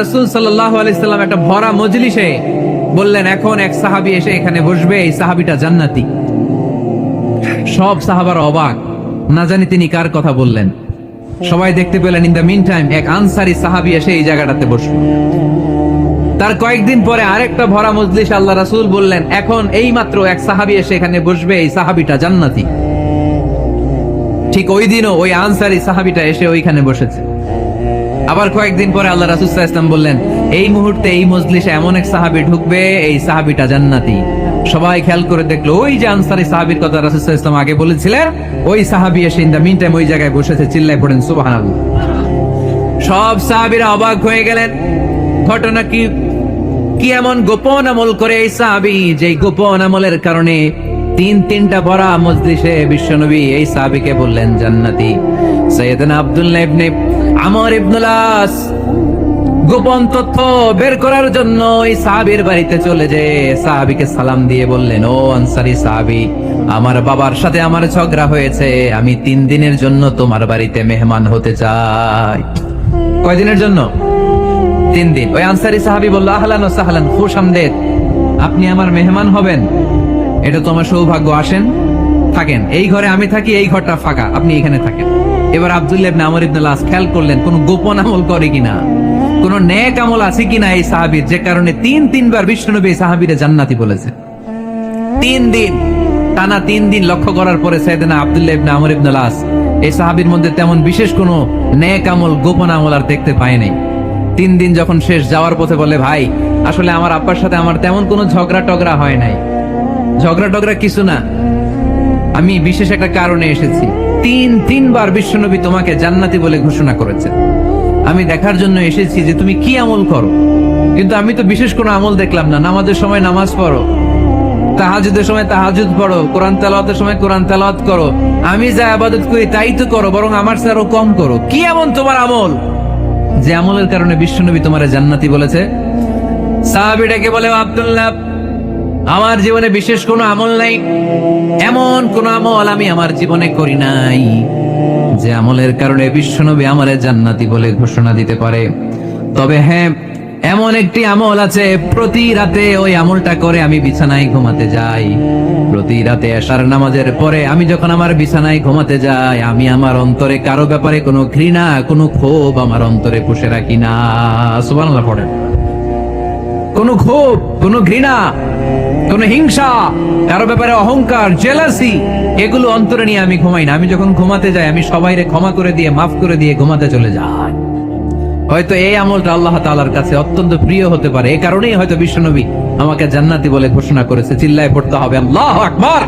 রাসূল সাল্লাল্লাহু আলাইহি সাল্লাম একটা ভরা মজলিসে বললেন, এখন এক সাহাবী এসে এখানে বসবে, এই সাহাবীটা জান্নাতি। সব সাহাবারা অবাক, না জানি তিনি কার কথা বললেন। সবাই দেখতে পেলেন ইন দ্য মিন টাইম এক আনসারী সাহাবী এসে এই জায়গাটাতে বসলো। তার কয়েকদিন পরে আরেকটা ভরা মজলিস আল্লাহ রাসূল বললেন, এখন এই মাত্র এক সাহাবী এসে এখানে বসবে, এই সাহাবীটা জান্নাতি। ঠিক ওই দিনও ওই আনসারী সাহাবীটা এসে ওইখানে বসেছে। আবার কয়েকদিন পরে আল্লাহ রাসূল সাল্লাল্লাহু আলাইহি ওয়াসাল্লাম বললেন, এই মুহূর্তে এই মজলিসে এমন এক সাহাবী ঢুকবে, এই সাহাবীটা জান্নাতি। সবাই খেয়াল করে দেখলো, ওই যে আনসারী সাহাবীর কথা রাসূল সাল্লাল্লাহু আলাইহি ওয়াসাল্লাম আগে বলেছিলেন, ওই সাহাবী এসে ইন দ্য মিন টাইম ওই জায়গায় বসেছে। চিল্লায় পড়েন সুবহানাল্লাহ। সব সাহাবীরা অবাক হয়ে গেলেন। ঘটনা কি? কি এমন গোপন আমল করে এই সাহাবী, যে গোপন আমলের কারণে তিনটা ভরা মজলিসে বিশ্বনবী এই সাহাবীকে বললেন জান্নাতি। সাইয়েদনা আব্দুল্লাহ ইবনে আমর ইবনুল আস গোপন তথ্য বের করার জন্য এই সাহাবীর বাড়িতে চলে যে সাহাবীকে সালাম দিয়ে বললেন, ও আনসারী সাহাবী, আমার বাবার সাথে আমার ঝগড়া হয়েছে, আমি 3 দিনের জন্য তোমার বাড়িতে মেহমান হতে চাই। কয়দিনের জন্য? 3 দিন। ওই আনসারী সাহাবী বলল, আহলান ওয়া সাহলান, খুশামদেদ, আপনি আমার মেহমান হবেন, এটা তো আমার সৌভাগ্য। আসেন, থাকেন, এই ঘরে আমি থাকি, এই ঘরটা ফাঁকা, আপনি এখানে থাকেন। এবার আব্দুল্লাহ ইবনে আমর ইবনুল আস খেয়াল করলেন কোন গোপন আমল করে কিনা, কোন নেক আমল আছে কিনা এই সাহাবীর, যে কারণে তিনবার বিশ্বনবী এই সাহাবীরে জান্নাতি বলেছে। 3 দিন টানা 3 দিন লক্ষ্য করার পরে সাইয়েদনা আব্দুল্লাহ ইবনে আমর ইবনুল আস এই সাহাবীর মধ্যে তেমন বিশেষ কোন নেক আমল, গোপন আমল আর দেখতে পায় নাই। 3 দিন যখন শেষ, যাওয়ার পথে বলে, ভাই, আসলে আমার আব্বার সাথে আমার তেমন কোনো ঝগড়া টগড়া হয় নাই। ঝগড়া টগড়া কিছু না, আমি বিশেষ একটা কারণে এসেছি। 3বার বিশ্বনবী তোমাকে জান্নাতি বলে ঘোষণা করেছে। আমি দেখার জন্য এসেছি যে তুমি কি আমল করো, কিন্তু আমি তো বিশেষ কোনো আমল দেখলাম না। নামাজের সময় নামাজ পড়ো, তাহাজ্জুদের সময় তাহাজ্জুদ পড়ো, কোরআন তেলাওয়াতের সময় কোরআন তেলাওয়াত করো, আমি যা ইবাদত করি তাই তো করো, বরং আমার চেয়ে আরো কম করো। কি এমন তোমার আমল যে আমলের কারণে বিশ্বনবী তোমারে জান্নাতি বলেছে? সাহাবীটাকে বলে, আব্দুল্লাহ, আমার জীবনে বিশেষ কোনো আমল নাই, এমন কোন আমল আমি আমার জীবনে করি নাই যে আমলের কারণে বিশ্বনবী আমারে জান্নাতি বলে ঘোষণা দিতে পারে। তবে হ্যাঁ, এমন একটি আমল আছে, প্রতি রাতে ওই আমলটা করে আমি বিছানায় ঘুমাতে যাই। প্রতি রাতে এশার নামাজের পরে আমি যখন আমার বিছানায় ঘুমাতে যাই, আমি আমার অন্তরে কারো ব্যাপারে কোনো ঘৃণা, কোনো ক্ষোভ আমার অন্তরে পুষে রাখি না। সুবহানাল্লাহ পড়েন। কোনো ক্ষোভ, কোনো ঘৃণা, কোনো হিংসা, কারো ব্যাপারে অহংকার, জেলাসি, এগুলো অন্তরে নিয়ে আমি ঘুমাই না। আমি যখন ঘুমাতে যাই, আমি সবাইরে ক্ষমা করে দিয়ে, মাফ করে দিয়ে ঘুমাতে চলে যাই। হয়তো এই আমলটা আল্লাহ তাআলার কাছে অত্যন্ত প্রিয় হতে পারে, এই কারণেই হয়তো বিশ্বনবী আমাকে জান্নাতি বলে ঘোষণা করেছে। চিল্লায় পড়তে হবে আল্লাহু আকবার।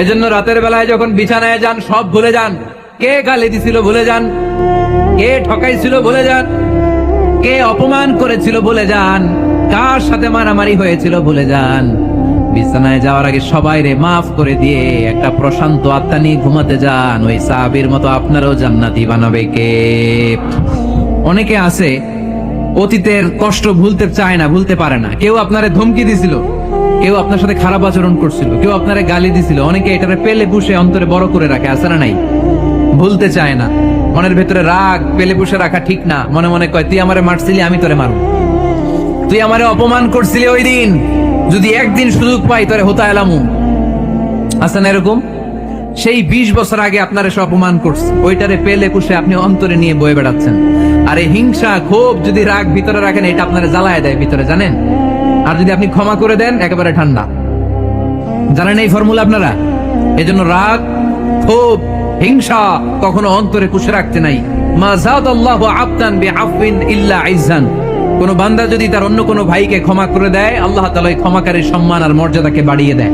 এজন্য রাতের বেলায় যখন বিছানায় যান, সব ভুলে যান। কে গালি দিছিল ভুলে যান, কে ঠকাইছিল ভুলে যান, কে অপমান করেছিল ভুলে যান, কার সাথে মারামারি হয়েছিল ভুলে যান। বিছানায় যাওয়ার আগে সবাইরে মাফ করে দিয়ে একটা প্রশান্ত আত্মা নিয়ে ঘুমাতে যান। ওই সাহাবীর মতো আপনারও জান্নাতি বানাবে কে? অনেকে আছে অতীতের কষ্ট ভুলতে চায় না, ভুলতে পারে না। কেউ আপনারে ধমকি দিছিল, কেউ আপনার সাথে খারাপ আচরণ করছিল, কেউ আপনারে গালি দিছিল, অনেকে এটারে পেলে পুষে অন্তরে বড় করে রাখে, আছে না নাই? ভুলতে চায় না। মনের ভেতরে রাগ পেলে পুষে রাখা ঠিক না। মনে মনে কয়, তুই আমারে মারছিলি, আমি তোরে মারব, তুই আমারে অপমান করছিলি ওই দিন, যদি একদিন সুযোগ পাই তোরে হতা এলামু। আছে না এরকম? সেই 20 বছর আগে আপনার এসে অপমান করছে, ওইটারে পেলে পুষে আপনি অন্তরে নিয়ে বয়ে বেড়াচ্ছেন। আর এই হিংসা, ক্ষোভ, যদি রাগ ভিতরে রাখেন, এটা আপনারে জ্বালায় দেয় ভিতরে, জানেন? আর যদি আপনি ক্ষমা করে দেন, একেবারে ঠান্ডা। জানেন এই ফর্মুলা আপনারা? এজন্য রাগ, ক্ষোভ, হিংসা কখনো অন্তরে পুষে রাখতে নাই। মা যাদাল্লাহু আবদান বিআফওয়িন ইল্লা ইজ্জান। কোন বান্দা যদি তার অন্য কোন ভাইকে ক্ষমা করে দেয়, আল্লাহ তাআলা এই ক্ষমাকারীর সম্মান আর মর্যাদাকে বাড়িয়ে দেয়।